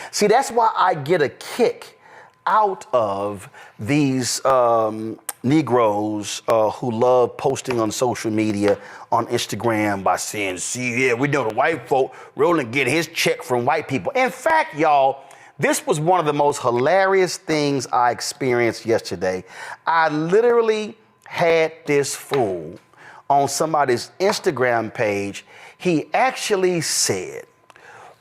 See, that's why I get a kick out of these Negroes who love posting on social media, on Instagram, by saying, see, yeah, we know the white folk, Roland get his check from white people. In fact, y'all, this was one of the most hilarious things I experienced yesterday. I literally had this fool on somebody's Instagram page. He actually said,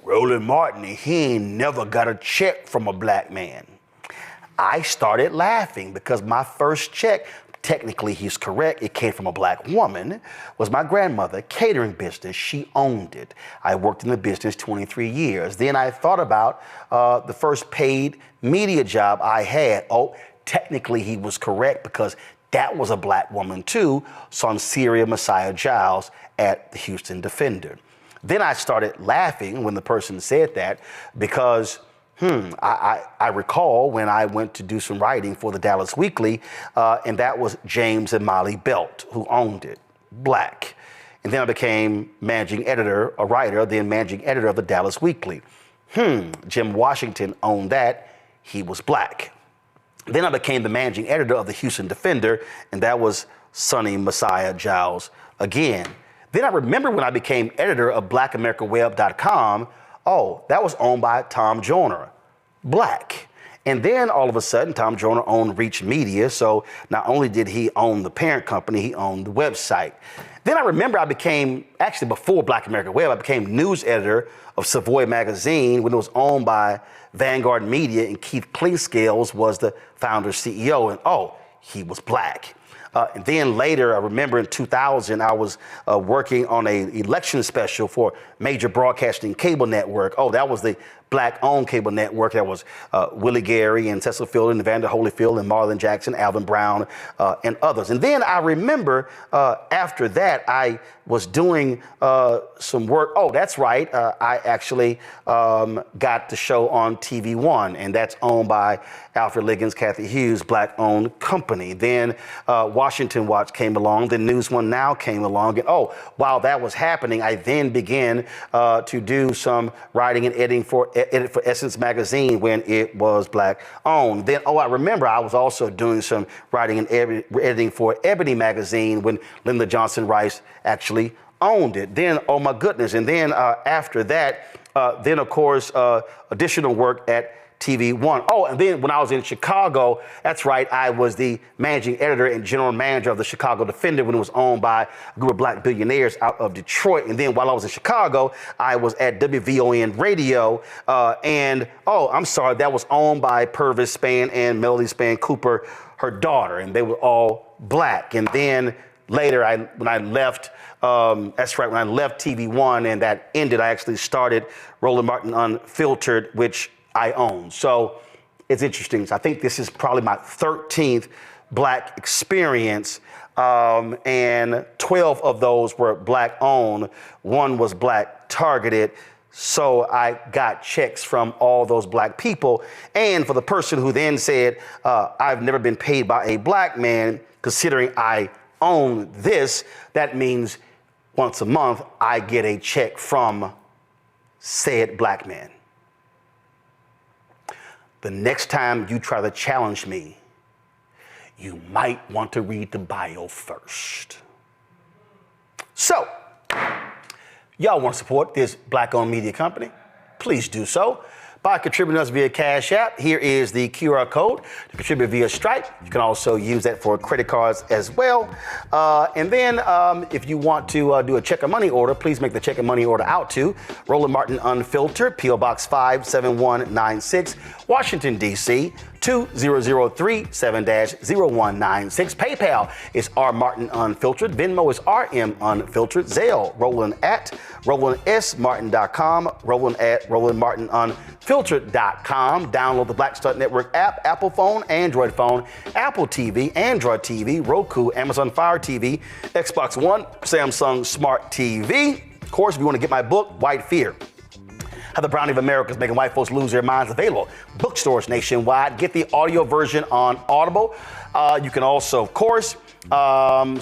Roland Martin, he ain't never got a check from a black man. I started laughing because my first check, technically he's correct, it came from a black woman, was my grandmother, catering business. She owned it. I worked in the business 23 years. Then I thought about the first paid media job I had. Oh, technically he was correct because that was a black woman too, Sonseria Messiah Giles at the Houston Defender. Then I started laughing when the person said that because I recall when I went to do some writing for the Dallas Weekly, and that was James and Molly Belt, who owned it, black. And then I became managing editor, a writer, then managing editor of the Dallas Weekly. Jim Washington owned that, he was black. Then I became the managing editor of the Houston Defender, and that was Sonny Messiah Giles again. Then I remember when I became editor of BlackAmericaWeb.com, oh, that was owned by Tom Joyner, black. And then all of a sudden, Tom Joyner owned Reach Media. So not only did he own the parent company, he owned the website. Then I remember I became, actually before Black America Web, I became news editor of Savoy Magazine when it was owned by Vanguard Media, and Keith Clinkscales was the founder CEO, and oh, he was black. And then later, I remember in 2000, I was working on an election special for Major Broadcasting Cable Network. Oh, that was the black-owned cable network. That was Willie Gary and Cecil Field and Evander Holyfield and Marlon Jackson, Alvin Brown, and others. And then I remember after that, I was doing some work. Oh, that's right. I actually got the show on TV One, and that's owned by Alfred Liggins, Kathy Hughes, black-owned company. Then Washington Watch came along. Then News One Now came along. And oh, while that was happening, I then began to do some writing and editing for Essence Magazine when it was black-owned. Then, oh, I remember I was also doing some writing and editing for Ebony Magazine when Lyndon Johnson Rice actually owned it. Then, oh my goodness. And then after that, then of course, additional work at TV One. Oh, and then when I was in Chicago, that's right, I was the managing editor and general manager of the Chicago Defender when it was owned by a group of black billionaires out of Detroit. And then while I was in Chicago, I was at WVON Radio, and oh, I'm sorry, that was owned by Purvis Spann and Melody Spann Cooper, her daughter, and they were all black. And then later, when I left, that's right, when I left TV One and that ended, I actually started Roland Martin Unfiltered, which I own. So it's interesting. I think this is probably my 13th black experience, and 12 of those were black owned. One was black targeted. So I got checks from all those black people. And for the person who then said, I've never been paid by a black man, considering I own this, that means once a month I get a check from said black man. The next time you try to challenge me, you might want to read the bio first. So, y'all want to support this black-owned media company? Please do so by contributing us via Cash App. Here is the QR code to contribute via Stripe. You can also use that for credit cards as well. And then if you want to do a check or money order, please make the check and money order out to Roland Martin Unfiltered, P.O. Box 57196, Washington, D.C., 20037-0196. PayPal is R Martin Unfiltered. Venmo is RM Unfiltered. Zelle, Roland at RolandSMartin.com. Roland at RolandMartinUnfiltered.com. Download the Black Start Network app, Apple phone, Android phone, Apple TV, Android TV, Roku, Amazon Fire TV, Xbox One, Samsung Smart TV. Of course, if you want to get my book, White Fear, How the Brownie of America is making white folks lose their minds. Available bookstores nationwide. Get the audio version on Audible. You can also, of course,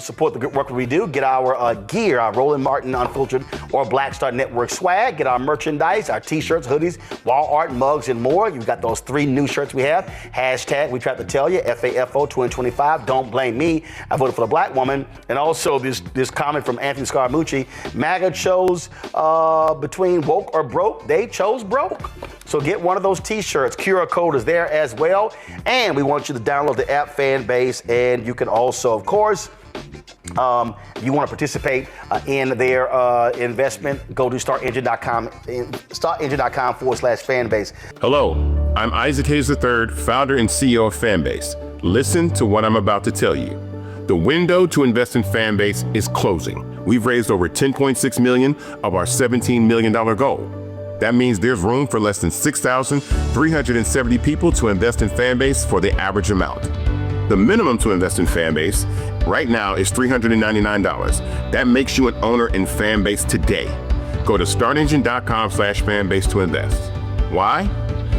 support the good work we do. Get our gear, our Roland Martin Unfiltered or Black Star Network swag. Get our merchandise, our t-shirts, hoodies, wall art, mugs, and more. You've got those 3 new shirts we have. Hashtag We Tried to Tell You, FAFO 2025. Don't blame me. I voted for the black woman. And also this comment from Anthony Scaramucci. MAGA chose between woke or broke. They chose broke. So get one of those t-shirts. QR code is there as well. And we want you to download the app Fanbase. And you can also, of course, if you want to participate in their investment, go to startengine.com, startengine.com/fanbase. Hello, I'm Isaac Hayes III, founder and CEO of Fanbase. Listen to what I'm about to tell you. The window to invest in Fanbase is closing. We've raised over $10.6 million of our $17 million goal. That means there's room for less than 6,370 people to invest in Fanbase for the average amount. The minimum to invest in Fanbase right now is $399. That makes you an owner in Fanbase today. Go to startengine.com/fanbase to invest. Why?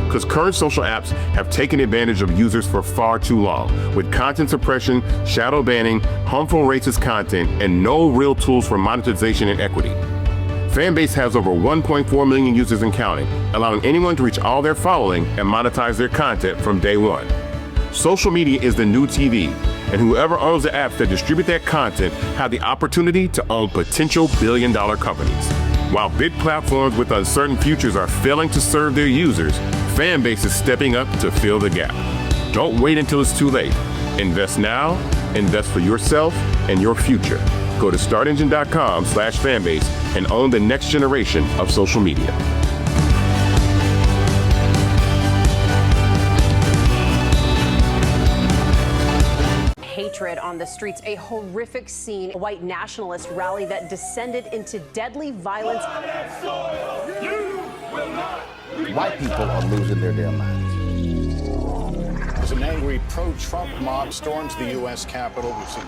Because current social apps have taken advantage of users for far too long, with content suppression, shadow banning, harmful racist content, and no real tools for monetization and equity. Fanbase has over 1.4 million users and counting, allowing anyone to reach all their following and monetize their content from day one. Social media is the new TV, and whoever owns the apps that distribute that content have the opportunity to own potential billion-dollar companies. While big platforms with uncertain futures are failing to serve their users, Fanbase is stepping up to fill the gap. Don't wait until it's too late. Invest now, invest for yourself and your future. Go to startengine.com/fanbase and own the next generation of social media. Hatred on the streets, a horrific scene, a white nationalist rally that descended into deadly violence. White people are losing their damn minds. As an angry pro-Trump mob storms the U.S. Capitol, we've seen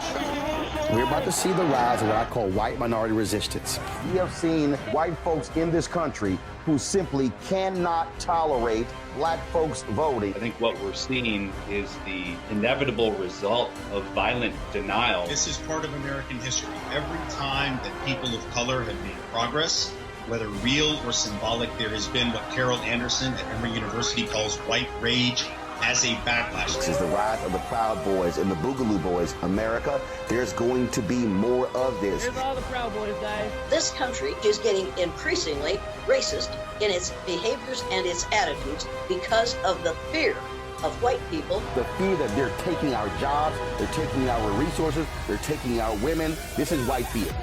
We're about to see the rise of what I call white minority resistance. We have seen white folks in this country who simply cannot tolerate black folks voting. I think what we're seeing is the inevitable result of violent denial. This is part of American history. Every time that people of color have made progress, whether real or symbolic, there has been what Carol Anderson at Emory University calls white rage as a backlash. This is the rise of the Proud Boys and the Boogaloo Boys. America, there's going to be more of this. Here's all the Proud Boys, guys. This country is getting increasingly racist in its behaviors and its attitudes because of the fear of white people. The fear that they're taking our jobs, they're taking our resources, they're taking our women. This is white fear.